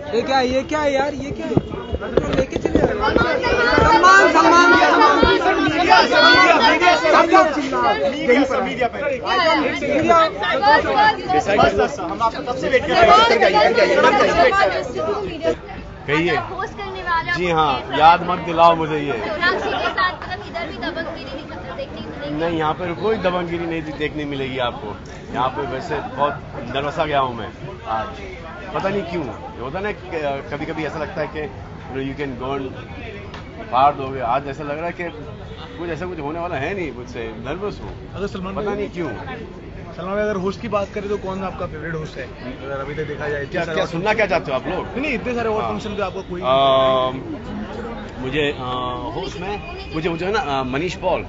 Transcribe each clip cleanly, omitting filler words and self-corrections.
ये क्या है यार, ये क्या है? लेके चले सम्मान सब लोग चिल्ला मीडिया पे हम आपको कब से वेट कर रहे हैं। कहिए। जी हाँ, याद मत दिलाओ मुझे ये। नहीं, यहाँ पर कोई दबंगगिरी नहीं देखने मिलेगी आपको। यहाँ पे वैसे बहुत नर्वसा गया हूँ मैं आज, पता नहीं क्यों। होता ना कभी कभी ऐसा लगता है कि यू कैन गो पार दोगे, आज ऐसा लग रहा है कि कुछ होने वाला है नहीं, मुझसे नर्वस हूँ। अगर सलमान पता नहीं क्यों। सलमान भाई, अगर होस्ट की बात करें तो कौन आपका फेवरेट होस्ट है अगर अभी तक देखा जाए? क्या सुनना क्या चाहते हो आप लोग? नहीं, इतने सारे और फंक्शन पे आपको कोई मुझे होस्ट में मुझे है ना Manish Paul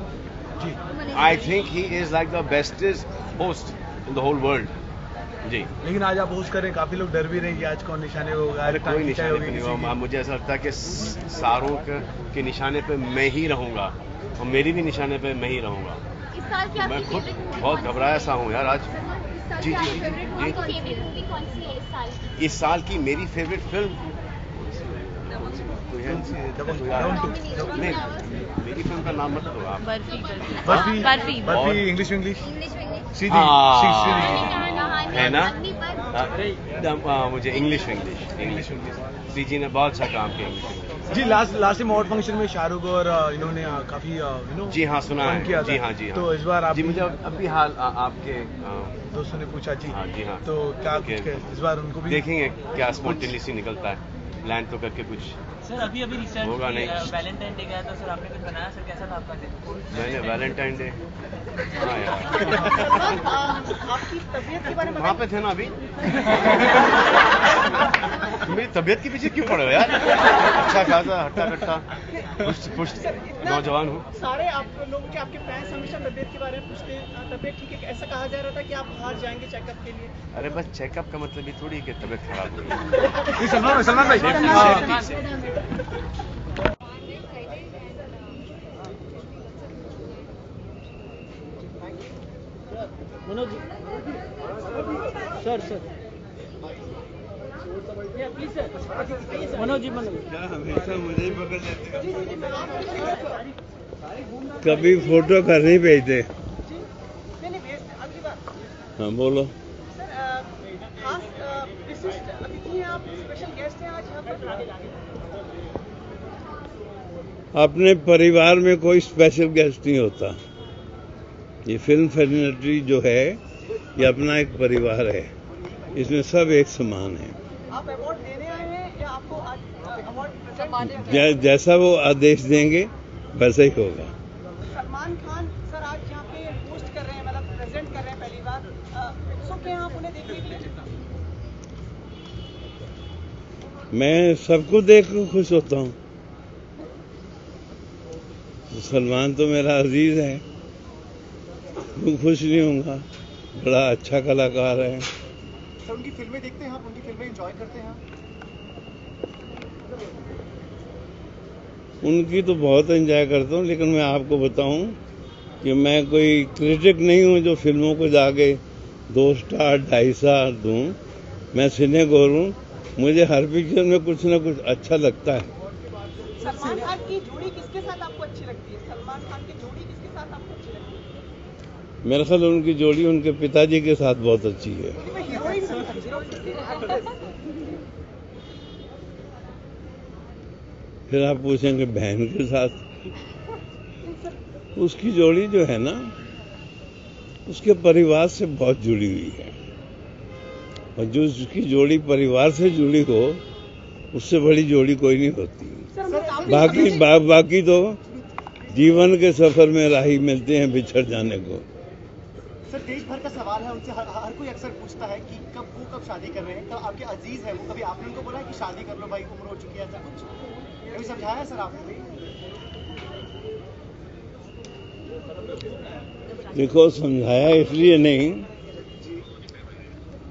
ji. I think he is like the bestest host in the whole world ji. लेकिन आज आप होस्ट कर रहे हैं, काफी लोग डर भी रहे हैं कि आज कौन निशाने होगा। अरे कोई निशाने पे नहीं होगा। मुझे ऐसा लगता है कि सारों के निशाने पे मैं ही रहूंगा और मेरी भी निशाने पे मैं ही रहूंगा। मैं खुद बहुत घबराया सा हूँ यार आज। जी जी जी जी। इस साल की मेरी फेवरेट फिल्म नहीं, मेरी फिल्म का नाम मत दो आप। बर्फी इंग्लिश है ना। मुझे इंग्लिश सीजी ने बहुत अच्छा काम किया इंग्लिश जी। लास्ट टाइम अवार्ड फंक्शन में शाहरुख और इन्होंने काफी जी हाँ सुना है किया जी हाँ जी हाँ। तो इस बार आप जी मुझे अभी हाल आपके दोस्तों ने पूछा जी हाँ जी हाँ। तो क्या इस बार उनको भी देखेंगे क्या स्पॉन्टेनियसली निकलता है। प्लान तो करके कुछ सर अभी रिसेंट होगा नहीं। वैलेंटाइन डे गया तो सर आपने कुछ बनाया सर, कैसा था आपका डे? मैंने वैलेंटाइन डे हाँ यार आपकी तबीयत के बारे में वहाँ पे थे ना अभी। मेरी तबीयत के पीछे क्यों पड़े हो यार? अच्छा खासा हट्टा कट्टा पुष्ट नौजवान हूँ। सारे आप लोगों के आपके फैंस हमेशा तबीयत के बारे में पूछते हैं। तबीयत ठीक है? ऐसा कहा जा रहा था कि आप बाहर जाएंगे चेकअप के लिए। अरे बस चेकअप का मतलब ये थोड़ी कि तबीयत खराब हो गई। सलमान भाई Manoj sir please sir Manoj ji क्या हमेशा मुझे ही पकड़ लेते? कभी फोटो कर नहीं भेजते। हाँ बोलो। अपने परिवार में कोई स्पेशल गेस्ट नहीं होता। ये फिल्म फैसिलिटी जो है ये अपना एक परिवार है, इसमें सब एक समान है। आप अवार्ड देने आए हैं या आपको अवार्ड जैसा वो आदेश देंगे वैसा ही होगा। सलमान खान सर आज यहाँ पे होस्ट कर रहे हैं, मतलब प्रेजेंट कर रहे हैं पहली बार। सो क्या आप उन्हें देखने के लिए? मैं सबको देख कर खुश होता हूँ। सलमान तो मेरा अजीज है, मैं खुश नहीं होऊंगा। बड़ा अच्छा कलाकार है। सर उनकी फिल्में देखते हैं आप? उनकी फिल्में एंजॉय करते हैं आप? उनकी तो बहुत एंजॉय करता हूँ, लेकिन मैं आपको बताऊं कि मैं कोई क्रिटिक नहीं हूँ जो फिल्मों को जाके 2 स्टार 2.5 स्टार दूं। मैं सिनेगोर हूँ, मुझे हर पिक्चर में कुछ न कुछ अच्छा लगता है। सलमान खान की जोड़ी किसके साथ आपको अच्छी लगती है? सलमान खान की जोड़ी किसके साथ आपको अच्छी लगती है? मेरे ख्याल उनकी जोड़ी उनके पिताजी के साथ बहुत अच्छी है। फिर आप पूछेंगे बहन के साथ, उसकी जोड़ी जो है ना उसके परिवार से बहुत जुड़ी हुई है, और जो उसकी जोड़ी परिवार से जुड़ी हो उससे बड़ी जोड़ी कोई नहीं होती। बाकी तो जीवन के सफर में राही मिलते हैं बिछड़ जाने को। सर देश भर का सवाल है, उनसे हर कोई अक्सर पूछता है कि कब शादी कर रहे हैं? कब आपके अजीज है वो, कभी आपने उनको बोला है कि शादी कर लो भाई, उम्र हो चुकी है, ऐसा कुछ कभी समझाया सर आपने? देखो, समझाया इसलिए नहीं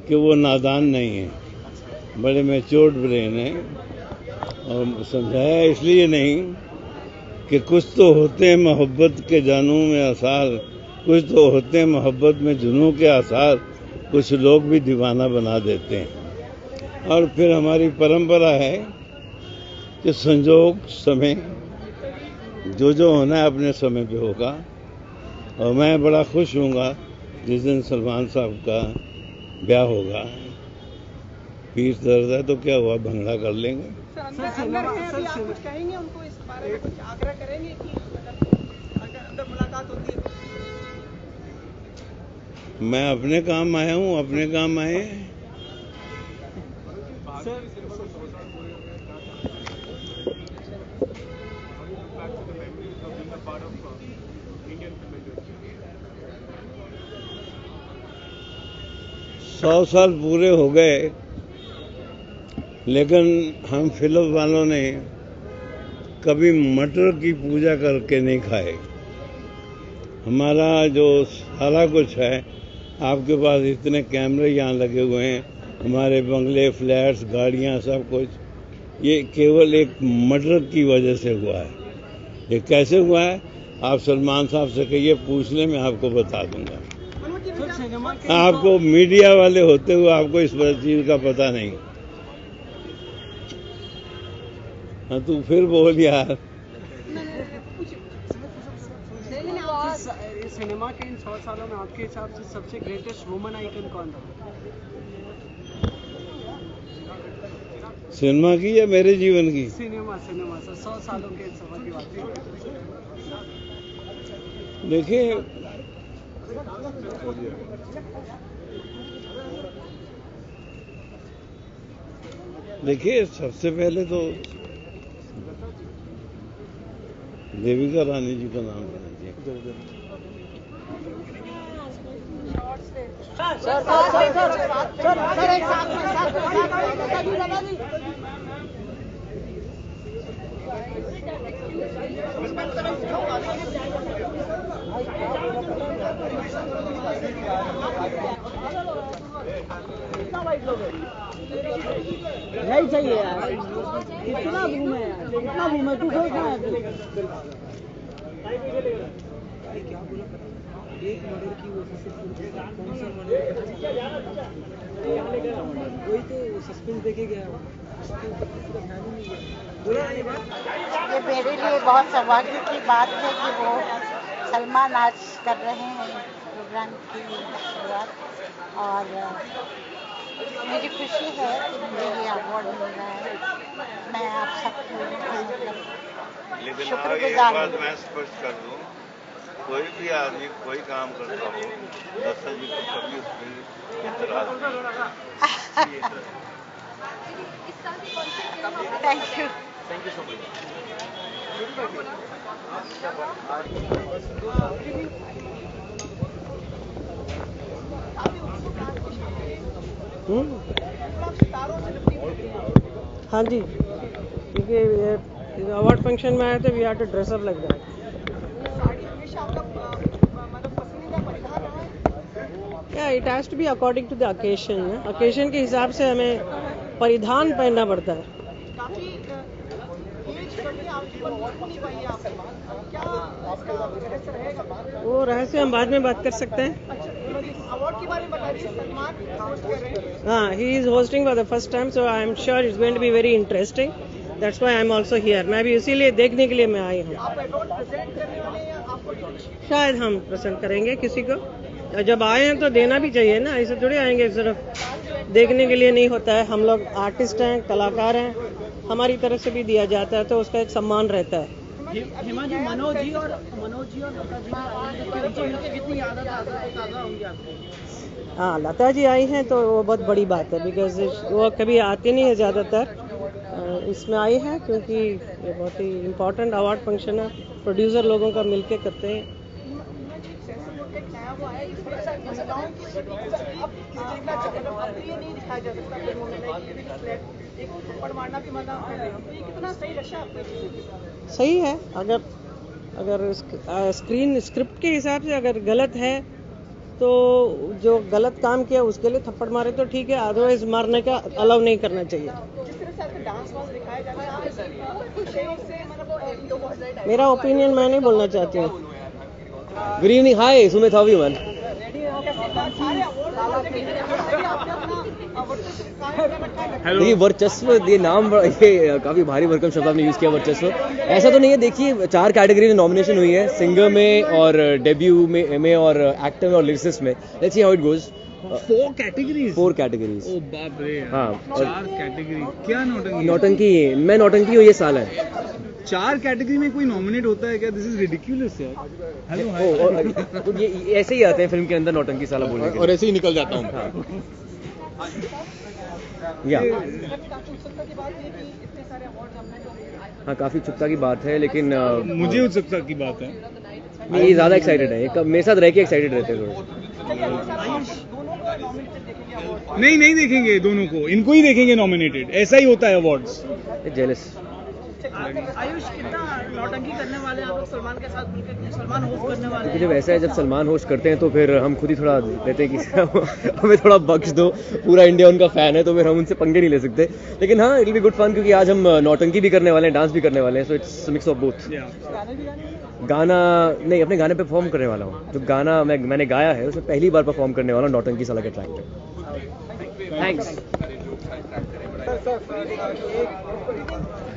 कि वो नादान नहीं है, बड़े मैच्योर्ड ब्रेन है। और समझाया इसलिए नहीं कि कुछ तो होते हैं मोहब्बत के जानू में आसार, कुछ तो होते हैं मोहब्बत में जुनू के आसार, कुछ लोग भी दीवाना बना देते हैं। और फिर हमारी परंपरा है कि संजोग समय जो होना है अपने समय पे होगा। और मैं बड़ा खुश हूँगा जिस दिन सलमान साहब का ब्याह होगा। पीठ दर्द है तो क्या हुआ, भंगड़ा कर लेंगे। कुछ कहेंगे उनको इस बारे में, कुछ आग्रह करेंगे कि मतलब अगर अंदर मुलाकात होती है? मैं अपने काम आया हूँ, अपने काम आए हैं। सर 100 साल पूरे हो गए, लेकिन हम फिल्म वालों ने कभी मटर की पूजा करके नहीं खाए। हमारा जो सारा कुछ है, आपके पास इतने कैमरे यहाँ लगे हुए हैं, हमारे बंगले, फ्लैट्स, गाड़ियाँ, सब कुछ, ये केवल एक मटर की वजह से हुआ है। ये कैसे हुआ है आप सलमान साहब से कहिए, पूछ ले, मैं आपको बता दूंगा। आपको मीडिया वाले होते हुए आपको इस चीज का पता नहीं। हाँ, तू फिर बोल यार। सिनेमा के इन 100 सालों में आपके हिसाब से सबसे ग्रेटेस्ट वुमन आइकन कौन था? सिनेमा की या मेरे जीवन की? सिनेमा सर, 100 सालों के सफर की बात देखिए, सबसे पहले तो देविका रानी जी का नाम लेना चाहिए। नहीं चाहिए यार, कितना घूमे यार, कितना घूमे, तू सोच रहा है क्या बोला पता? एक मर्डर की वजह से कौन सा मर्डर, वही तो सस्पेंस देके गया, ये मेरे लिए बहुत सौभाग्य की बात है कि वो सलमान आज कर रहे हैं प्रोग्राम की शुरुआत, और मेरी खुशी है कि मुझे ये अवार्ड मिल रहा है। मैं आप सबको लेकिन शुक्रगुजार एक बात हूँ। मैं स्पष्ट कर दूं, कोई भी आदमी कोई काम करता हो, दर्शक जी को कभी उसमें इतराज नहीं। Thank you. हाँ जी, क्योंकि अवार्ड फंक्शन में आए थे, we have to dress up like that. Yeah, it has to be according to the occasion. Occasion के हिसाब से हमें परिधान पहनना पड़ता है। वो रहस्य हम बाद में बात कर सकते हैं। अवार्ड के बारे में बता दीजिए। सलमान हाँ, he is hosting for the first time, so I am sure it's going to be very interesting. That's why I am also here. मैं भी इसीलिए देखने के लिए मैं आई हूँ। शायद हम प्रेजेंट करेंगे किसी को, जब आए हैं तो देना भी चाहिए ना, ऐसे थोड़ी आएंगे सिर्फ देखने के लिए नहीं होता है। हम लोग आर्टिस्ट हैं, कलाकार हैं, हमारी तरफ से भी दिया जाता है तो उसका एक सम्मान रहता है। हिमा जी, मनोज जी और लता जी कितनी आदत ताज़ा होंगी आपको? हाँ, लता जी आई हैं तो वो बहुत बड़ी बात है, बिकॉज वो कभी आती नहीं है ज़्यादातर। इसमें आई है क्योंकि ये बहुत ही इम्पोर्टेंट अवार्ड फंक्शन है, प्रोड्यूसर लोगों का मिलके करते हैं। सही है, अगर स्क्रीन स्क्रिप्ट के हिसाब से अगर गलत है तो जो गलत काम किया उसके लिए थप्पड़ मारे तो ठीक है, अदरवाइज मारने का अलाउ नहीं करना चाहिए। मेरा ओपिनियन मैं नहीं बोलना चाहती हूँ। Good evening. Hi, Sumit. How are you, man? देखिए वर्चस्व, ये नाम ये काफ़ी भारी भरकम शब्द आपने यूज़ किया, वर्चस्व। ऐसा तो नहीं है, देखिए 4 कैटेगरी में नॉमिनेशन हुई है, सिंगर में और डेब्यू में और एक्टर में और लिरिसिस्ट में। Let's see how it goes. 4 categories. ओ बाप रे। हाँ, 4 कैटेगरी क्या नौटंकी? नौटंकी, मैं नौटंकी हूँ ये साल है। 4 कैटेगरी में कोई नॉमिनेट होता है क्या? दिस इज रिडिक्यूलस यार। हेलो, ये ऐसे ही आते हैं फिल्म के अंदर नौटंकी साला बोलने के, और ऐसे ही निकल जाता हूँ। या हाँ, काफ़ी उत्सुकता की बात है, लेकिन मुझे उत्सुकता की बात है। नहीं, ये ज़्यादा एक्साइटेड है, ये मेरे साथ रह के एक्साइटेड रहते हैं थोड़े। नहीं देखेंगे दोनों को, इनको ही देखेंगे नॉमिनेटेड, ऐसा ही होता है अवार्ड्स। जेलस। आयुष कितना नौटंकी करने वाले हैं आप लोग सलमान के साथ मिलकर? सलमान होस्ट करने वाले क्योंकि जब ऐसा है, जब सलमान होस्ट करते हैं तो फिर हम खुद ही थोड़ा कहते हैं कि हमें थोड़ा बख्श दो, पूरा इंडिया उनका फैन है, तो फिर हम उनसे पंगे नहीं ले सकते। लेकिन हाँ, it will be good fun, क्योंकि आज हम नौटंकी भी करने वाले हैं, डांस भी करने वाले हैं, so it's mix of both. गाना नहीं, अपने गाने पे परफॉर्म करने वाला हूँ। जो गाना मैंने गाया है उसमें पहली बार परफॉर्म करने वाला हूँ नौटंकी साला के ट्रैक पे। थैंक्स।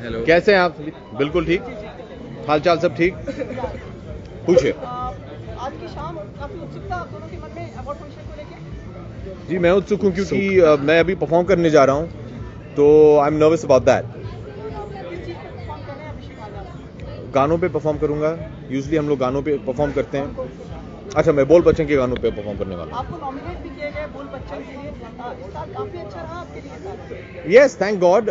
हेलो, कैसे हैं आप? बिल्कुल ठीक, हाल चाल सब ठीक। पूछिए। आज की शाम काफी उत्सुकता आप दोनों के मन में अवार्ड फंक्शन को लेके? जी, मैं उत्सुक हूँ क्योंकि मैं अभी परफॉर्म करने जा रहा हूँ, तो I am nervous about that. गानों पे परफॉर्म करूंगा। यूजुअली हम लोग गानों पे परफॉर्म करते हैं। अच्छा, मैं बोल बच्चन के गानों पे परफॉर्म करने वाला हूँ। आपको नॉमिनेट भी किया गया बोल बच्चन के लिए, इस साल काफी अच्छा रहा आपके लिए। Yes, thank God.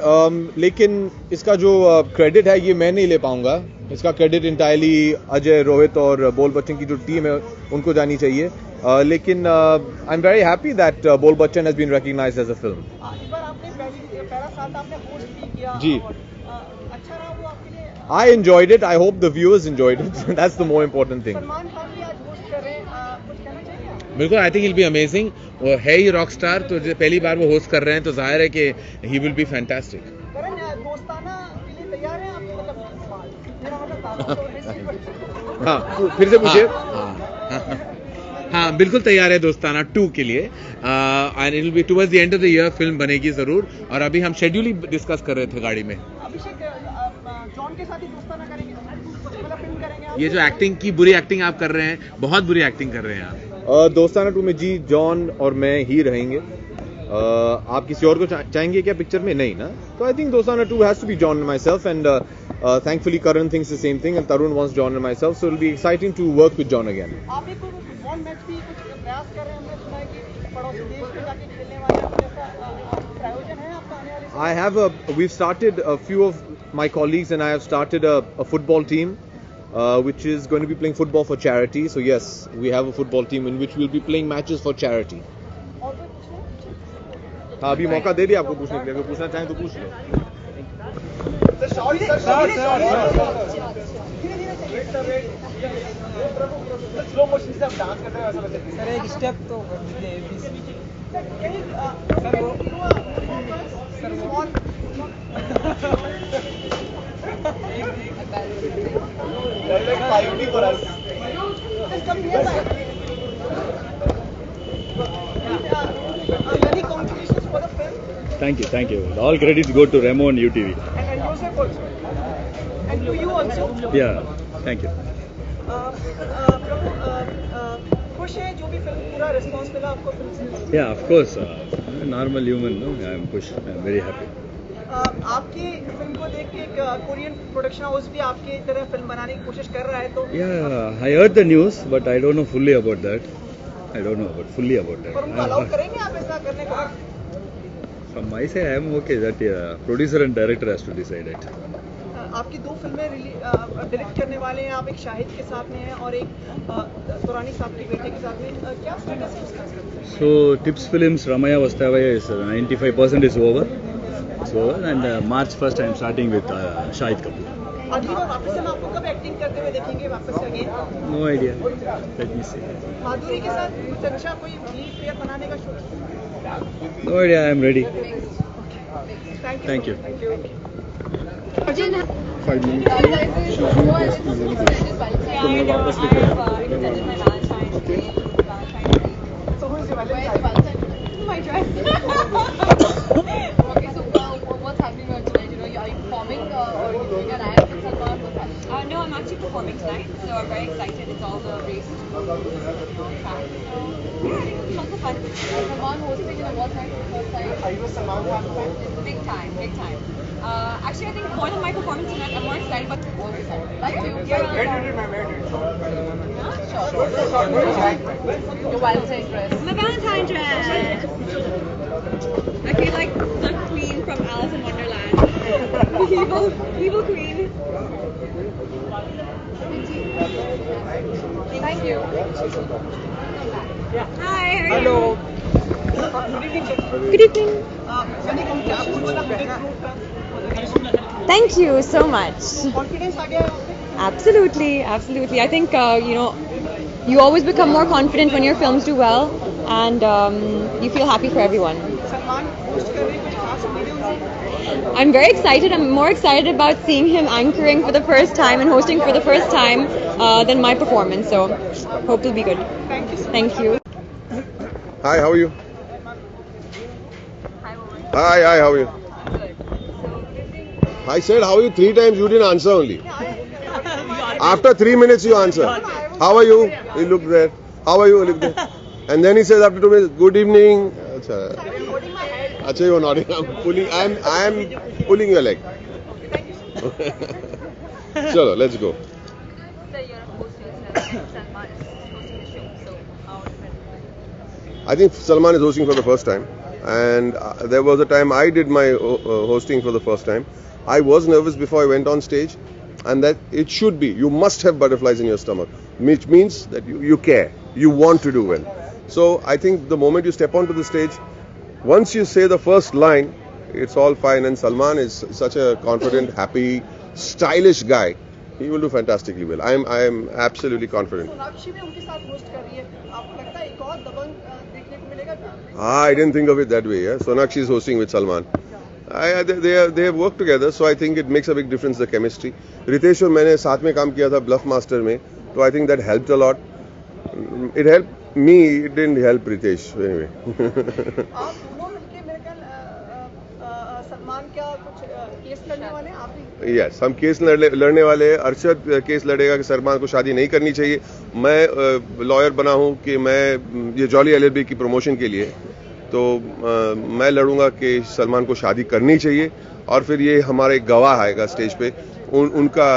लेकिन इसका जो क्रेडिट है ये मैं नहीं ले पाऊंगा। इसका क्रेडिट इंटायरली अजय, रोहित और बोल बच्चन की जो टीम है उनको जानी चाहिए। लेकिन I am very happy that Bol Bachchan has been recognised as a film. इस बार आपने पहला साल आपने होस्ट भी किया। जी, अच्छा रहा वो आपके लिए? I enjoyed it. I hope the viewers enjoyed it. That's the more important thing. Salman Khan भी आज होस्ट कर रहे हैं, कुछ कहना चाहिए? बिल्कुल, I think will be amazing. वो है ही रॉक स्टार, तो जो पहली बार वो होस्ट कर रहे हैं तो जाहिर है कि ही विल बी फैंटास्टिक। करण, दोस्ताना के लिए तैयार हैं आप? मतलब हाँ, फिर से पूछिए। हाँ, बिल्कुल तैयार है दोस्ताना 2 के लिए। And it will be towards the end of the year film बनेगी जरूर। और अभी हम शेड्यूल ही डिस्कस कर रहे थे गाड़ी में। अभिषेक जॉन के साथ ही दोस्ताना करेंगे, मतलब फिल्म करेंगे आप? ये जो एक्टिंग की बुरी एक्टिंग आप कर रहे हैं, बहुत बुरी एक्टिंग कर रहे हैं आप। दोस्ताना 2 में जी जॉन और मैं ही रहेंगे। आप किसी और को चाहेंगे क्या पिक्चर में? नहीं ना। तो आई think Dostana 2 has to be John and myself, and thankfully Karan thinks the same thing and Tarun wants John and myself, so it'll be exciting to work with John again. आप एक football match भी कुछ प्रयास कर रहे हैं, हमने सुना है कि पड़ोसी देश में जाके खेलने वाले हैं, ऐसा प्रायोजन है आपका आने वाले? We've started, a few of my colleagues and I have started a football team which is going to be playing football for charity. So yes, we have a football team in which we'll be playing matches for charity. और कोई पूछना? हाँ, अभी मौका दे दिया आपको पूछने के लिए, अगर पूछना चाहें तो पूछ लो। स्लो मोशन से आप डांस करते हैं वैसा लगता है। सर एक स्टेप तो कर दीजिए एबीसी की। सर वो many congratulations for the film. Thank you. All credits go to Remo and UTV. And Joseph also. And to you also. Yeah, thank you. खुश हैं जो भी फिल्म पूरा रिस्पांस मिला आपको फिल्म से? Yeah, of course. Normal human, no? I'm pushed. I'm very happy. आपकी film को देख के एक कोरियन प्रोडक्शन हाउस भी आपकी तरह फिल्म बनाने की कोशिश कर रहा है, तो Yeah, I heard the news, but I don't know fully about that. I don't know fully about that. पर उनको अलाउ करेंगे आप ऐसा करने को? From my side, I am okay. That producer and director has to decide it. आपकी 2 फिल्में direct करने वाले हैं आप, एक शाहिद के साथ में है और एक दुरानी साहब के बेटे के साथ में, क्या स्टेटस है उसका? So Tips Films Ramaya Vastavaya is 95% is over. It's over, and March 1st I am starting with Shahid Kapoor. अगली बार वापस हम आपको कब एक्टिंग करते हुए देखेंगे वापस से again? No idea. Let me see. माधुरी के साथ कुछ अच्छा कोई लीड पेयर बनाने का शौक? No idea. I am ready. Thank you. Thank you. 5 minutes. So who is your Valentine? My dress. Okay, so what's happening tonight? You know, are you performing or are you doing an ad with Salman? What's happening? No, I'm actually performing tonight, so I'm very excited. It's all the race to track. Yeah, it's lots of fun. Salman hosting an award night for the first time. Are you a Salman fan? Big time, big time. Actually, I think more than my performance tonight, I'm more excited about the whole side. Like you? Where did you Your Valentine's dress. My Valentine dress! I feel like the queen from Alice in Wonderland. evil queen. Thank you. Hi, how are Hello. you? Good evening. Thank you so much. Confidence आ गया है? Absolutely, absolutely. I think you always become more confident when your films do well, and you feel happy for everyone. Salman host कर रहे हैं, कुछ खास उम्मीदें उनसे? I'm very excited. I'm more excited about seeing him anchoring for the first time and hosting for the first time than my performance. So, hope it'll be good. Thank you. Hi, how are you? Hi, how are you? I said, how are you? 3 times you didn't answer only. After 3 minutes you answer. How are you? He looked there. How are you? He looked there. And then he says after 2 minutes, good evening. Achha, you're nodding. I am pulling your leg. Chalo, let's go. I think Salman is hosting for the first time, and there was a time I did my hosting for the first time. I was nervous before I went on stage, and that it should be. You must have butterflies in your stomach, which means that you care, you want to do well. So I think the moment you step onto the stage, once you say the first line, it's all fine. And Salman is such a confident, happy, stylish guy. He will do fantastically well. I am absolutely confident. Sonakshi भी उनके साथ host कर रही है, आपको लगता है एक और दबंग देखने को मिलेगा? I didn't think of it that way. Yeah? Sonakshi is hosting with Salman. They have worked together, so I think it makes a big difference, the chemistry. Ritesh और मैंने साथ में काम किया था Bluff Master में, so I think that helped a lot. It helped me, it didn't help Ritesh anyway. आप दोनों मिलके मेरे ख्याल सलमान क्या कुछ केस लड़ने वाले हैं आप भी? Yes, हम केस लड़ने वाले हैं. अरशद केस लड़ेगा कि सलमान को शादी नहीं करनी चाहिए. मैं लॉयर बना हूँ कि मैं ये जॉली LLB की प्रमोशन के लिए, तो मैं लड़ूंगा कि सलमान को शादी करनी चाहिए. और फिर ये हमारा एक गवाह आएगा स्टेज पे, उनका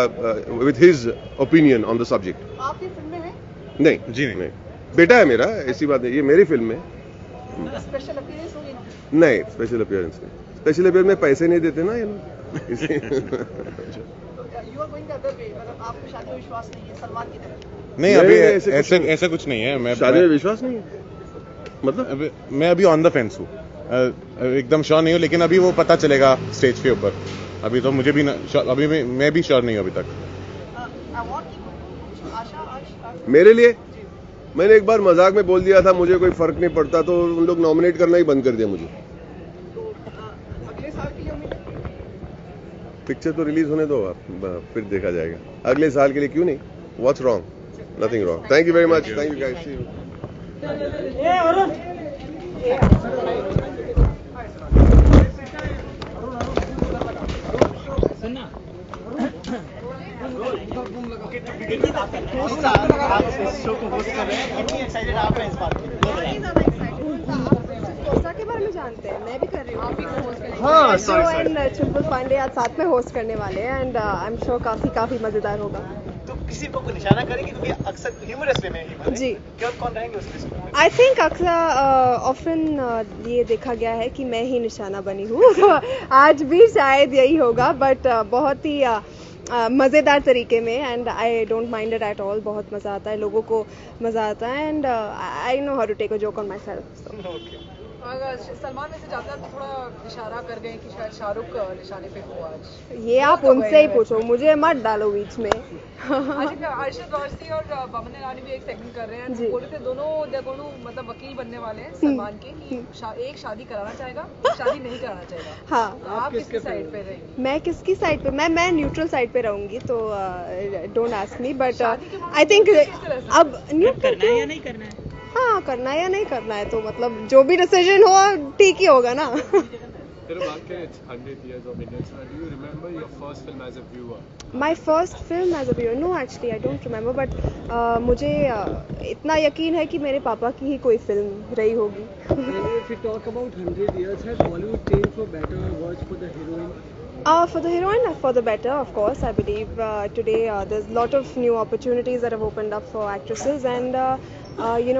with his opinion on the subject. आपकी फिल्म में है? नहीं जी नहीं, बेटा है मेरा, ऐसी बात नहीं. ये मेरी फिल्म है. स्पेशल अपीयरेंस होगी? नहीं, स्पेशल अपीयरेंस नहीं. स्पेशल अपीयरेंस में पैसे नहीं देते ना ये लोग. You are going the other way, मतलब आपको शादी में विश्वास नहीं है सलमान की तरह? नहीं, अभी ऐसा कुछ नहीं है. मैं शादी में विश्वास नहीं है, मतलब मैं अभी ऑन द फेंस हूँ. एकदम श्योर नहीं हूँ, लेकिन अभी वो पता चलेगा स्टेज के ऊपर. अभी तो मुझे भी अभी मैं भी श्योर नहीं हूँ अभी तक. मेरे लिए मैंने एक बार मजाक में बोल दिया था मुझे कोई फर्क नहीं पड़ता, तो उन लोग नॉमिनेट करना ही बंद कर दिया मुझे. अगले साल के लिए उम्मीद? पिक्चर तो रिलीज होने दो, आप फिर देखा जाएगा. अगले साल के लिए क्यों नहीं? What's wrong? Nothing wrong. Thank you very much. Thank you guys. See you. Show को होस्ट कर रहे हैं, कितनी एक्साइटेड आप हैं इस बात के लिए? के बारे में जानते हैं, मैं भी कर रही हूँ. आप भी होस्ट करेंगे. हाँ, एंड चुलबुल पांडे आज साथ में होस्ट करने वाले हैं, एंड आई एम श्योर काफी मजेदार होगा. तो किसी को निशाना करेंगे क्योंकि अक्सर ह्यूमरस वे में जी कौन रहेंगे उस लिस्ट में? आई थिंक अक्सर ऑफन ये देखा गया है कि मैं ही निशाना बनी हूँ. तो आज भी शायद यही होगा, बट बहुत ही मज़ेदार तरीके में, and I don't mind it at all. बहुत मज़ा आता है, लोगों को मज़ा आता है, and I know how to take a joke on myself. अगर सलमान में से जाता तो थोड़ा इशारा कर गए कि शायद शाहरुख निशाने पे हो आज. ये आप उनसे ही पूछो, मुझे मत डालो बीच में. अच्छा, अर्शद वारसी और बमन ईरानी भी एक सेगमेंट कर रहे हैं. बोल रहे थे दोनों मतलब वकील बनने वाले हैं सलमान के, कि एक शादी कराना चाहेगा, शादी नहीं कराना चाहेगा. हाँ, आप किसकी साइड पे रहेंगी? मैं किसकी साइड पे? मैं न्यूट्रल साइड पे रहूंगी, तो don't ask me. But I think अब न्यूट्रल करना है या नहीं करना है? हाँ, करना है या नहीं करना है तो मतलब जो भी डिसीजन हो ठीक ही होगा ना. It's 100 years of Indian cinema. Do you remember your first film as a viewer? My first film as a viewer? No, actually I don't remember. But मुझे इतना यकीन है कि मेरे पापा की ही कोई फिल्म रही होगी. If we talk about 100 years, has Bollywood changed for better or worse for the heroine? For the heroine, for the better, of course. I believe today there's a lot of new opportunities that have opened up for actresses, and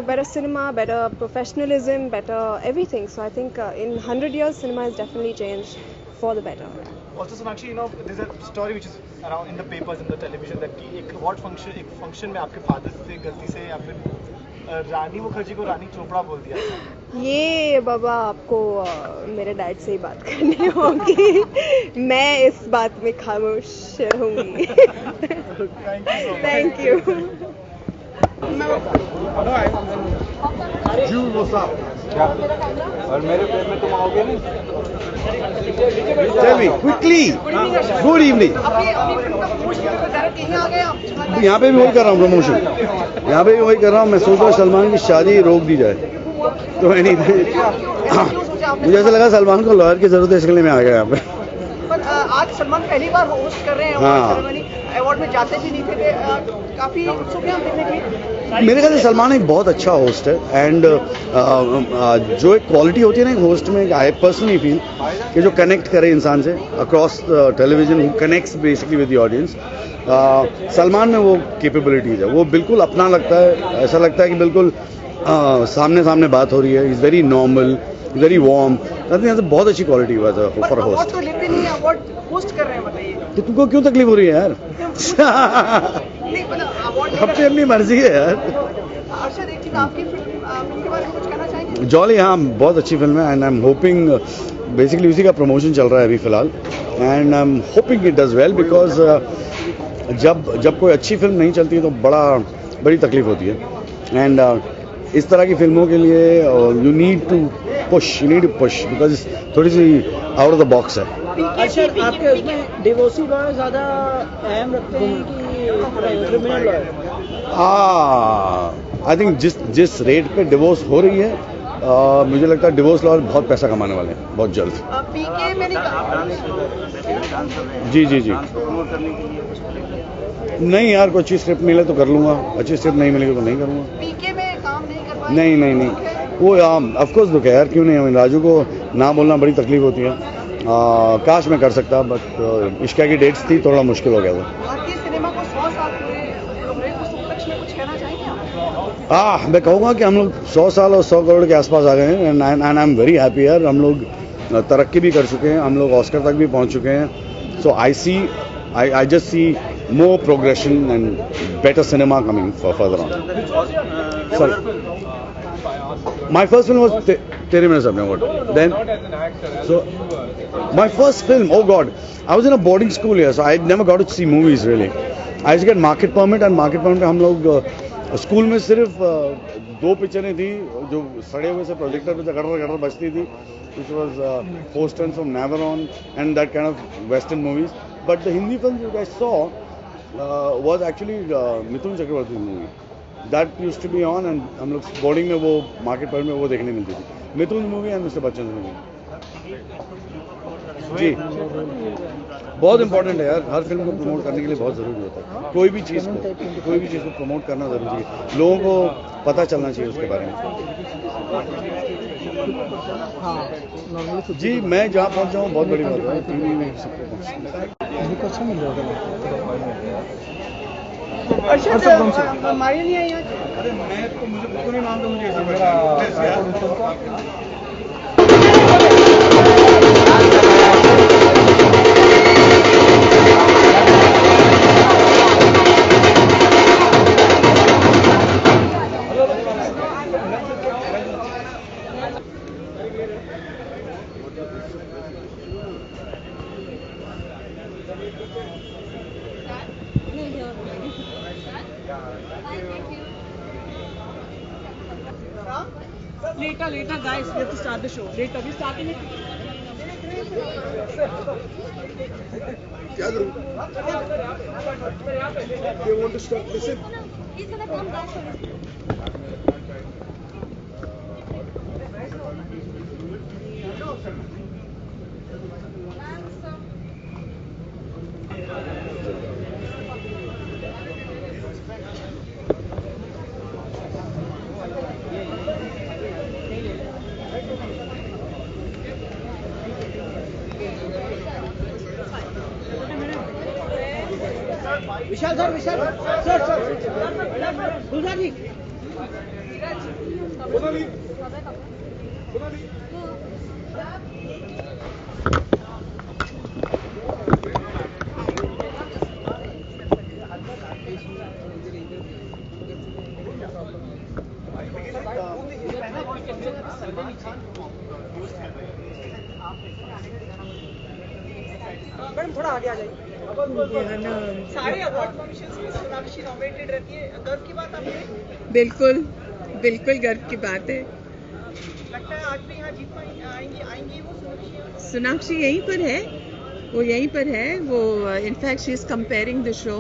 better cinema, better professionalism, better everything. So I think in 100 years, cinema has definitely changed for the better. Also, Sonakshi, there's a story which is around in the papers and the television that एक award function में आपके father से गलती से या फिर रानी मुखर्जी को रानी चोपड़ा बोल दिया. ये बाबा आपको मेरे डैड से ही बात करनी होगी. मैं इस बात में खामोश रहूंगी. Thank you. और मेरे पेट में तुम आओगे नहीं. Tell me quickly. Good evening. यहाँ पे भी वही कर रहा हूँ प्रमोशन. यहाँ पे भी वही कर रहा हूँ. मैं सोच रहा हूँ सलमान की शादी रोक दी जाए. तो मुझे ऐसा लगा सलमान को लॉयर की जरूरत है, इसके लिए मैं आ गया यहाँ पे. आज सलमान पहली बार होस्ट कर रहे हैं. हाँ. अवार्ड में जाते भी नहीं थे. काफी उत्सुक हैं देखने की. मेरे ख्याल से सलमान एक बहुत अच्छा होस्ट है. एंड जो एक क्वालिटी होती है ना एक होस्ट में, आई पर्सनली फील कि जो कनेक्ट करे इंसान से across television, connects basically with the audience. Salman में वो कैपेबिलिटीज है. वो बिल्कुल अपना लगता है. ऐसा लगता है कि बिल्कुल सामने बात हो रही है. Is very normal, very warm. बहुत अच्छी क्वालिटी हुआ था फॉर होस्ट. तो लेते नहीं, अवार्ड होस्ट कर रहे हैं, बताइए. तो तुमको क्यों तकलीफ हो रही है यार? अपनी अपनी मर्जी है यार. अर्शद, एक चीज आपकी फिल्म के बारे में कुछ कहना चाहेंगे? जॉली, हाँ, बहुत अच्छी फिल्म है. And I am hoping, basically उसी का प्रमोशन चल रहा है अभी फिलहाल. And I am hoping it does well, because जब कोई अच्छी फिल्म नहीं चलती तो बड़ी तकलीफ होती है. एंड इस तरह की फिल्मों के लिए you need to push because थोड़ी सी आउट ऑफ द बॉक्स है. आपके उसमें डिवोर्सी लॉयर ज्यादा अहम रखते हैं कि क्रिमिनल लॉयर? आई थिंक जिस रेट पे डिवोर्स हो रही है, मुझे लगता है डिवोर्स लॉयर बहुत पैसा कमाने वाले हैं बहुत जल्द. पीके में जी. नहीं यार, कोई अच्छी स्क्रिप्ट मिले तो कर लूंगा. अच्छी स्क्रिप्ट नहीं मिलेगी तो नहीं करूंगा. पीके में काम नहीं कर पाए? नहीं. वो ऑफकोर्स दुख है यार, क्यों नहीं. राजू को ना बोलना बड़ी तकलीफ होती है. काश मैं कर सकता, बट इश्का की डेट्स थी, थोड़ा मुश्किल हो गया वो. भारतीय सिनेमा को 100 साल पूरे उस उपलक्ष्य में कुछ कहना चाहेंगे आप? मैं कहूँगा कि हम लोग 100 साल और 100 करोड़ के आसपास आ गए हैं. And I am very happy यार. हम लोग तरक्की भी कर चुके हैं. हम लोग ऑस्कर तक भी पहुँच चुके हैं. सो I just see more progression and better cinema coming further on. Sorry. My first film was Tere Mere Sapne. Then, so my first film, oh God, I was in a boarding school here, so I never got to see movies really. I used to get market permit, and market permit में हम लोग school में सिर्फ 2 पिक्चरें थी जो सड़े हुए से प्रोजेक्टर पे गड़र बजती थी, which was Posters from Navarone and that kind of Western movies. But the Hindi film that I saw was actually Mithun Chakraborty movie. That used to be on, and हम लोग बोर्डिंग में वो मार्केट पर में वो देखने मिलती थी. Mithun movie and mister Bachchan movie. जी, बहुत इंपॉर्टेंट है यार. हर फिल्म को प्रमोट करने के लिए बहुत जरूरी होता है. कोई भी चीज़ को प्रमोट करना जरूरी है. लोगों को पता चलना चाहिए उसके बारे में. जी, मैं जहाँ पहुँच जाऊँ बहुत बड़ी बात है. टीवी में सबको पहुँचना अच्छा मिल अर्शद, मारिया नहीं आई आज? अरे मैं तो मुझे नहीं मानता. मुझे Later, guys, we have to start the show. Later, we're starting it. क्या करूं? They want to start. Listen. He's gonna come back for his Vishal sir, Vishal sir, दूसरा जी। मैडम थोड़ा आगे आ जाइए। सारे अवार्ड फंक्शंस में सोनाक्षी नॉमिनेटेड रहती है, गर्व की बात आपके? बिल्कुल बिल्कुल गर्व की बात है। लगता है आज भी यहाँ जीत आएंगी वो सोनाक्षी? सोनाक्षी यहीं पर है, वो यहीं पर है, वो in fact she is comparing the show.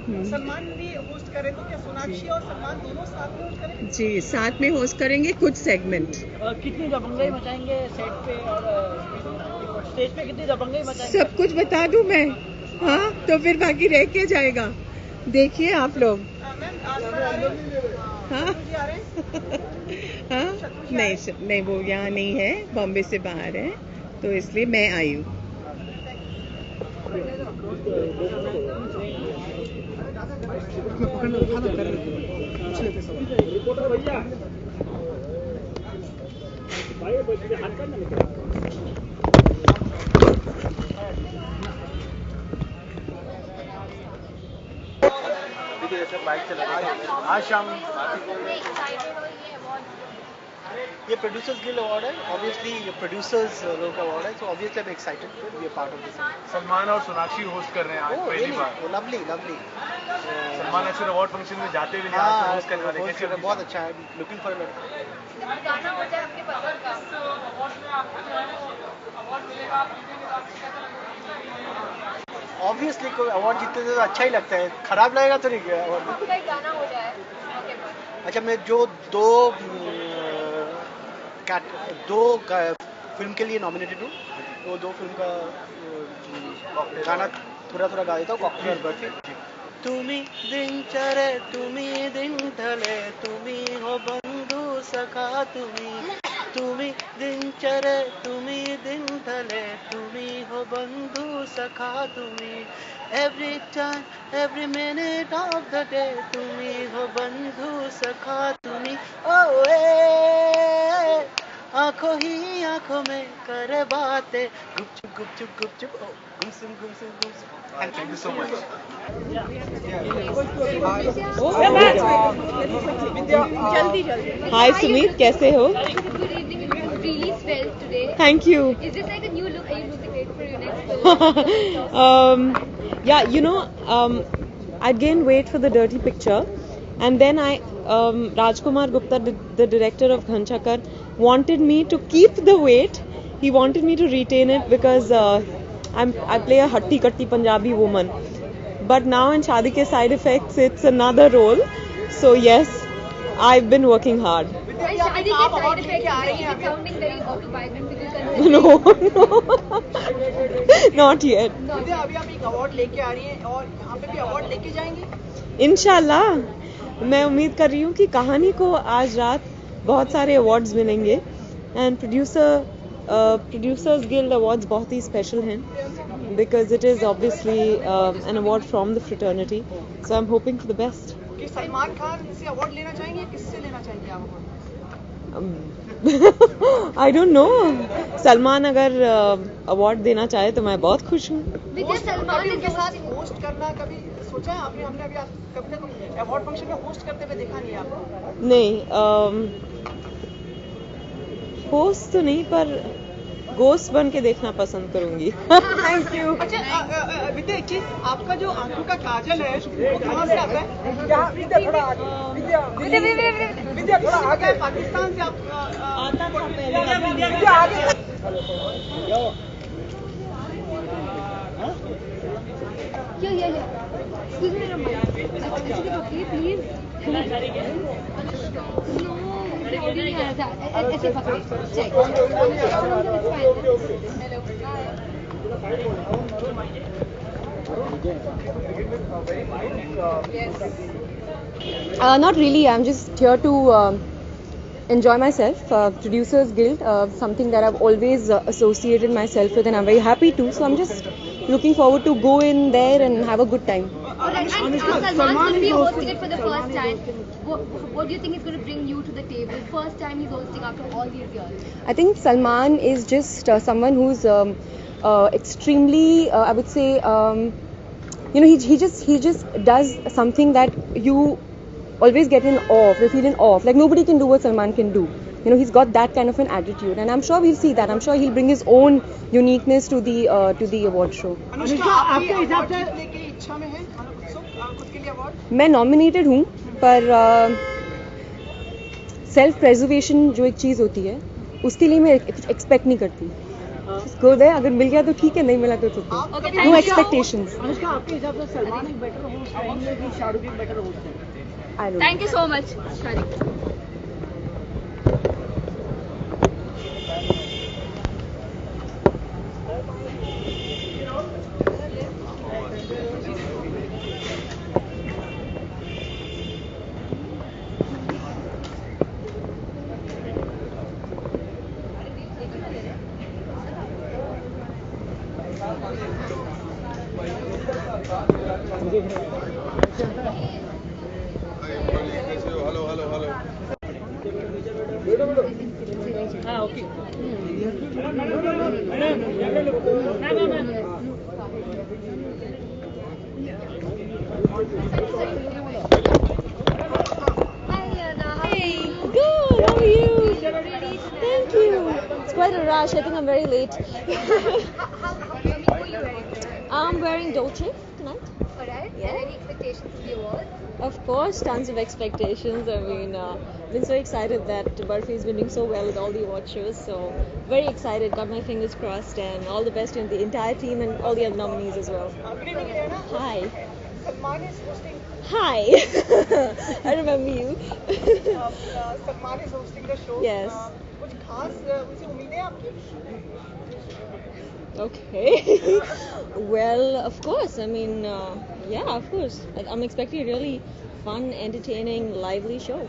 Salman भी होस्ट करे तो क्या सोनाक्षी और सलमान दोनों साथ में होस्ट करें? जी, साथ में होस्ट करेंगे कुछ सेगमेंट। कितनी दबंगई मचाएंगे सेट पे और स्टेज पे, कितनी दबंगई मचाएंगे? सब कुछ बता दूं मैं? हाँ, तो फिर बाकी रह क्या जाएगा? देखिए आप लोग। हाँ हाँ, नहीं वो यहाँ नहीं है, बॉम्बे से बाहर है, तो इसलिए मैं आई हूँ। आज शाम ये प्रोड्यूसर्स गिल्ड अवार्ड है, ऑब्वियसली ये प्रोड्यूसर्स लोग का अवार्ड है, so obviously I am excited to be a part of this. Salman और सोनाक्षी होस्ट कर रहे हैं आज पहली बार। Lovely lovely. सलमान अक्सर अवार्ड फंक्शन में जाते भी नहीं, आज होस्ट करने वाले हैं। बहुत अच्छा है, लुकिंग फॉर इट। गाना हो जाए आपके पसंद का। ऑब्वियसली कोई अवार्ड जीतते तो अच्छा ही लगता है, खराब लगेगा तो नहीं अवार्ड। आपका एक गाना हो जाए। अच्छा, मैं जो दो फिल्म के लिए नॉमिनेटेड हूँ, वो दो फिल्म का गाना थोड़ा थोड़ा गा देता हूँ। कॉकटेल और बर्फी। तुम्ही दिनचर्या, तुम्ही दिन ढले, तुम्ही हो बंधु सखा, तुम्ही दिनचर्या, तुम्ही दिन ढले, तुम्ही हो बंधु सखा, every time every minute of the day, तुम्ही हो बंधु सखा, ओ आंखों ही आंखों में करे बातें, गुपचुप गुपचुप गुपचुप, गुमसुम गुमसुम गुमसुम। Thank you so much. जल्दी हाय सुमित, कैसे हो? Really swell today. Thank you. Is this like a new look? Are you looking great for your next film? Yeah, you know, I gained weight for the Dirty Picture, and then Rajkumar Gupta, the director of Ghanchakar, wanted me to keep the weight. He wanted me to retain it because I play a hatti katti Punjabi woman. But now in Shaadi Ke Side Effects, it's another role. So yes, I've been working hard. शादी के side effects sounding very autobiographical. No, not yet. अभी आप एक award लेके आ रही हैं और यहाँ पे भी अवार्ड लेके जाएंगी? इंशाल्लाह, मैं उम्मीद कर रही हूँ कि कहानी को आज रात बहुत सारे अवार्ड्स मिलेंगे, एंड प्रोड्यूसर्स गिल्ड अवार्ड्स बहुत ही स्पेशल हैं because it is obviously an award from the fraternity, so I'm hoping for the best. कि सलमान खान से अवार्ड लेना चाहेंगे, किससे लेना चाहेंगे आप award? I don't know. Salman अगर अवार्ड देना चाहे तो मैं बहुत खुश हूँ। सलमान के साथ होस्ट करना कभी सोचा है आपने? हमने अभी कभी तक अवार्ड फंक्शन में होस्ट करते हुए देखा नहीं है आपको? नहीं, होस्ट तो नहीं, पर गोस्ट बन के देखना पसंद करूंगी। Thank you. अच्छा विद्या, एक चीज, आपका जो आंखों का काजल है वो कहाँ से आता है? विद्या थोड़ा आगे, पाकिस्तान से आप आता था पहले। विद्या आगे। Yeah. Excuse me, please. ऐसे पकड़े check Not really. I'm just here to enjoy myself. Producers Guild, something that I've always associated myself with, and I'm very happy to. So I'm just looking forward to go in there and have a good time. And Salman's going to be hosting it for the first time. What do you think is going to bring you to the table? First time he's hosting after all these years. I think Salman is just someone who's extremely, I would say, he just does something that you always get in awe of, you feel in awe of. Like nobody can do what Salman can do. He's got that kind of an attitude, and I'm sure we'll see that. I'm sure he'll bring his own uniqueness to the award show. Anushka आपके हिसाब से जीतने की इच्छा में है खुद के लिए अवार्ड? मैं नॉमिनेटेड हूँ, पर सेल्फ प्रेजर्वेशन जो एक चीज़ होती है उसके लिए मैं एक्सपेक्ट नहीं करती. गो दे, अगर मिल गया तो ठीक है, नहीं मिला तो नो एक्सपेक्टेशंस. अनुष्का आपके हिसाब से सलमान एक बेटर होस्ट है कि शाहरुख एक बेटर होस्ट है? Thank you so much, Sharik. I think I'm very late. What are you wearing? I'm wearing Dolce tonight. Alright. Yeah. Any expectations for the award? Of course, tons of expectations. I mean, been so excited that Barfi's been doing so well with all the award shows. So very excited. Got my fingers crossed, and all the best to the entire team and all the other nominees as well. Hi. Salman is hosting. Hi. I remember you. Salman is hosting the show. Yes. कुछ खास उनसे उम्मीदें आपकी? Okay. Well, of course. I mean, yeah, of course. I'm expecting a really fun, entertaining, lively show.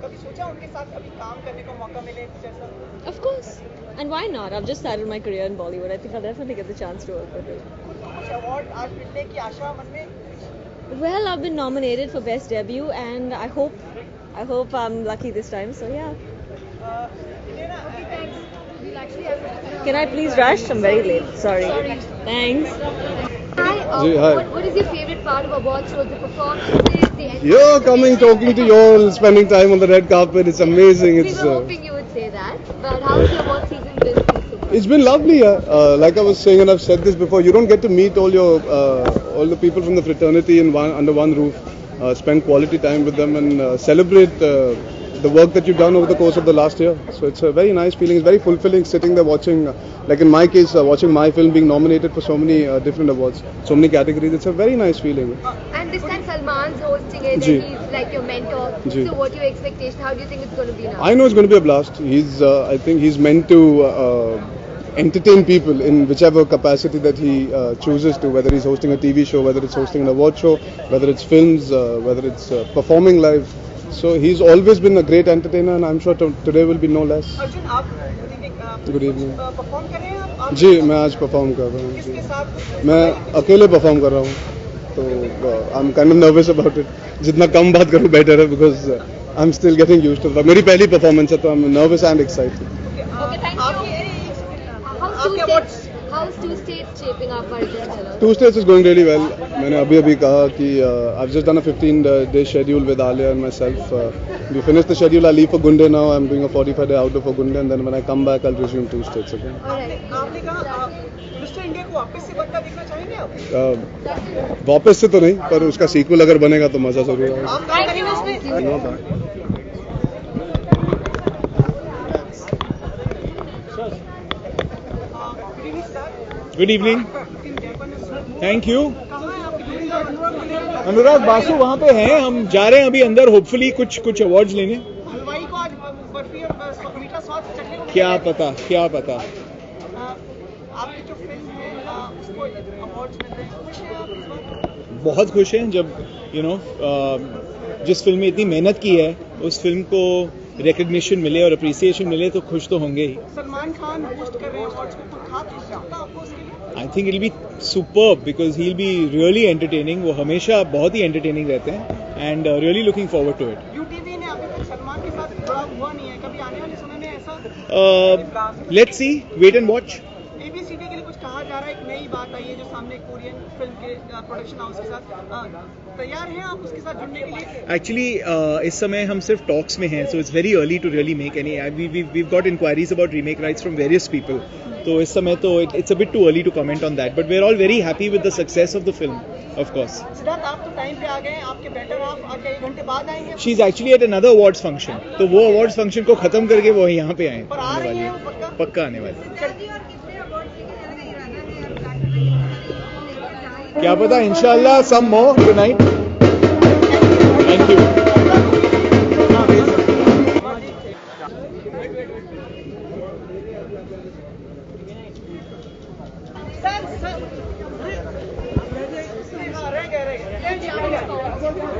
कभी सोचा उनके साथ अभी काम करने का मौका मिले जैसा? Of course. And why not? I've just started my career in Bollywood. I think I'll definitely get the chance to work with her. कुछ अवार्ड आज मिलने की आशा मन में? Well, I've been nominated for Best Debut, and I hope I'm lucky this time. So yeah. Can I please rush? I'm very late. Sorry. Thanks. Hi. Hi. What is your favorite part of award shows? The performances, You're coming, talking to you all, spending time on the red carpet. It's amazing. We were hoping you would say that. But how's the award season been so far? It's been lovely. Like I was saying, and I've said this before, you don't get to meet all the people from the fraternity under one roof, spend quality time with them, and celebrate the work that you've done over the course of the last year. So it's a very nice feeling. It's very fulfilling sitting there watching, like in my case, watching my film being nominated for so many different awards, so many categories. It's a very nice feeling. And this time Salman's hosting it, and he's like your mentor. So what's your expectation? How do you think it's going to be now? I know it's going to be a blast. I think he's meant to entertain people in whichever capacity that he chooses to, whether he's hosting a TV show, whether it's hosting an award show, whether it's films, whether it's performing live. So he's always been a great entertainer, and I'm sure today will be no less. Arjun आप Good evening. Perform कर रहे हैं आप? जी मैं आज perform कर रहा हूँ. किसके साथ? मैं अकेले परफॉर्म कर रहा हूँ, तो I'm kind of nervous about it. जितना कम बात करूँ better है, because I'm still getting used to it. मेरी पहली परफॉर्मेंस है, तो I'm nervous and excited. Okay, thank you. How's two states shaping up, Arjun? Two states is going really well. मैंने अभी कहा कि I've just done a 15-day schedule with Alia and myself. We finished the schedule. I leave for Gunde now. I'm doing a 45-day outdoor for Gunde, and then when I come back, I'll resume two states again. आपने कहा mister India को वापस से बनता देखना चाहेंगे आप? वापस से तो नहीं, पर उसका सीक्वल अगर बनेगा तो मजा जरूर आएगा. आप काम करेंगे उसमें? Good evening. Thank you. अनुराग बासु वहाँ पे हैं, हम जा रहे हैं अभी अंदर, होपफुली कुछ अवार्ड्स लेंगे। हलवाई को आज बर्फी और मीठा स्वाद चखने को क्या पता। आपकी जो फिल्म है उसको अवार्ड्स मिल रहे हैं, खुश हैं आप इस बात? बहुत खुश हैं। जब जिस फिल्म में इतनी मेहनत की है उस फिल्म को रिकग्निशन मिले और अप्रिसिएशन मिले तो खुश तो होंगे ही। सलमान खान होस्ट कर रहे हैं अवार्ड्स को, कुछ खास होता है आपको उसके लिए? I think it will be superb because he will be really entertaining. वो हमेशा बहुत ही एंटरटेनिंग रहते हैं and really looking forward to it. UTV ने अभी तक सलमान के साथ जुड़ा हुआ नहीं है, कभी आने वाले समय में ऐसा? Let's see, wait and watch. ABCD के लिए कुछ कहा जा रहा है, एक नई बात आई है जो सामने कोरियन फिल्म के प्रोडक्शन हाउस के साथ तैयार हैं आप उसके साथ जुड़ने के लिए? एक्चुअली इस समय हम सिर्फ टॉक्स में हैं, so it's very early to really make any. We've got inquiries about remake rights from various people, तो इस समय तो it's a bit too early to comment on that, but we are all very happy with the success of the film, of course. Siddharth, आप तो time पे आ गए, आपके better आप आगे 1 घंटे बाद आएंगे? She is actually at another awards function, तो वो अवार्ड्स फंक्शन को खत्म करके वो यहाँ पे आए, पक्का आने वाले। क्या पता, इंशाल्लाह सम मोर टुनाइट। Thank you.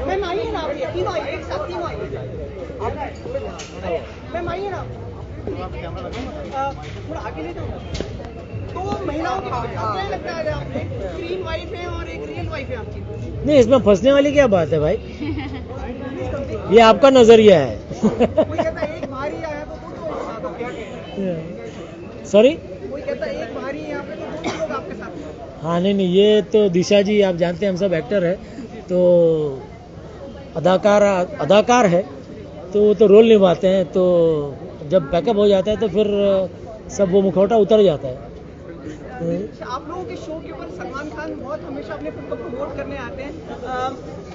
मैम आइए ना, आप तीनों आइए, एक साथ तीनों आइए। मैम आइए ना, थोड़ा आगे ले जाओ। तो महिलाओं के क्या लगता है आपने? ग्रीन वाइफ है और एक रियल वाइफ है आपकी। नहीं, इसमें फंसने वाली क्या बात है भाई? ये आपका नजरिया है। कोई कहता है एक भारी आया तो दो क्या कहते? सॉरी, कोई कहता है एक भारी यहाँ पे तो 2 लोग आपके साथ। हाँ नहीं, ये तो दिशा जी, आप जानते हैं हम सब एक्टर है, तो अदाकार है तो वो तो रोल निभाते हैं, तो जब पैकअप हो जाता है तो फिर सब वो मुखौटा उतर जाता है। आप लोगों के शो के ऊपर सलमान खान बहुत हमेशा अपने फिल्म को प्रमोट करने आते हैं,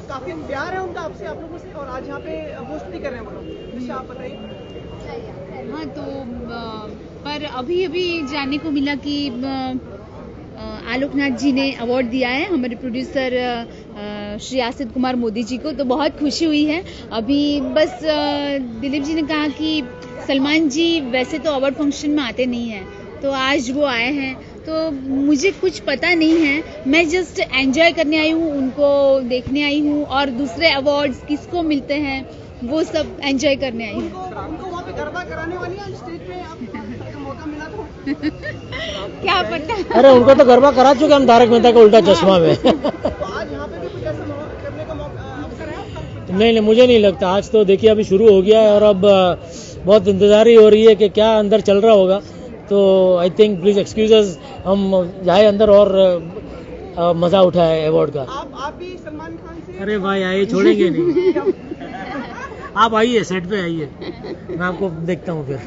काफी प्यार है उनका आपसे, आप लोगों से, और आज यहाँ पे होस्ट भी कर रहे हैं वो लोग, जैसे आप बताइए। हाँ, तो पर अभी जानने को मिला कि आलोकनाथ जी ने अवार्ड दिया है हमारे प्रोड्यूसर श्री आसित कुमार मोदी जी को, तो बहुत खुशी हुई है। अभी बस दिलीप जी ने कहा कि सलमान जी वैसे तो अवार्ड फंक्शन में आते नहीं हैं, तो आज वो आए हैं, तो मुझे कुछ पता नहीं है, मैं जस्ट एंजॉय करने आई हूँ, उनको देखने आई हूँ, और दूसरे अवार्ड्स किसको मिलते हैं वो सब एंजॉय करने आई हूँ। उनको वहाँ पे गरबा कराने वाली है स्टेज पे, आपको मौका मिला तो? क्या पता। अरे उनको तो गरबा करा चुके हम तारक मेहता का उल्टा चश्मा में। तो आज यहाँ पे भी कुछ ऐसा करने का अवसर है? नहीं, मुझे नहीं लगता। आज तो देखिए अभी शुरू हो गया है और अब बहुत इंतजारी हो रही है कि क्या अंदर चल रहा होगा, तो आई थिंक प्लीज एक्सक्यूज अस, हम जाए अंदर और मजा उठाए अवार्ड का। आप भी सलमान खान से? अरे भाई आइए, छोड़ेंगे नहीं। आप आइए, सेट पे आइए, मैं आपको देखता हूँ फिर।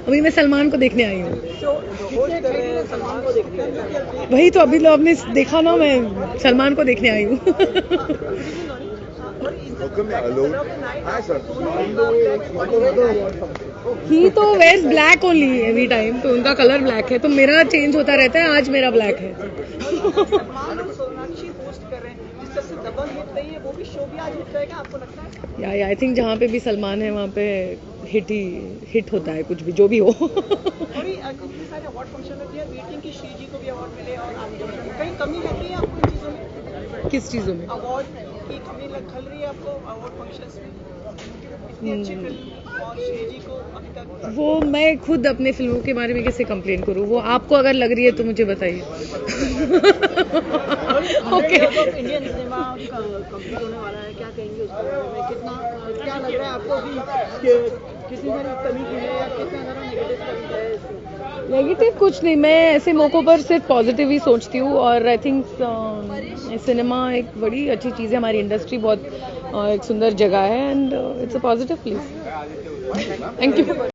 अभी मैं सलमान को देखने आई हूँ। वही तो अभी लोग आपने देखा ना, मैं सलमान को देखने आई हूँ। ही तो wears black only every time, तो उनका कलर ब्लैक है, तो मेरा चेंज होता रहता है, आज मेरा ब्लैक है। या आई थिंक जहाँ पे भी सलमान है वहाँ पे हिट होता है, कुछ भी जो भी हो। किस चीजों में? अवार्ड की कमी खल रही है आपको अवार्ड फंक्शंस में? इतनी अच्छी फिल्म और श्री जी को अभी तक? वो मैं खुद अपने फिल्मों के बारे में कैसे कंप्लेन करूँ, वो आपको अगर लग रही है तो मुझे बताइए। ओके, इंडियन सिनेमा कंप्लीट होने वाला है, क्या कहेंगे उसके बारे में? कितना क्या लग रहा है आपको कि कितनी सारी कमी की है या कितना सारा नेगेटिव कमी है? नेगेटिव कुछ नहीं, मैं ऐसे मौकों पर सिर्फ पॉजिटिव ही सोचती हूँ, और आई थिंक सिनेमा एक बड़ी अच्छी चीज़ है, हमारी इंडस्ट्री बहुत एक सुंदर जगह है, and it's a positive place. Thank you.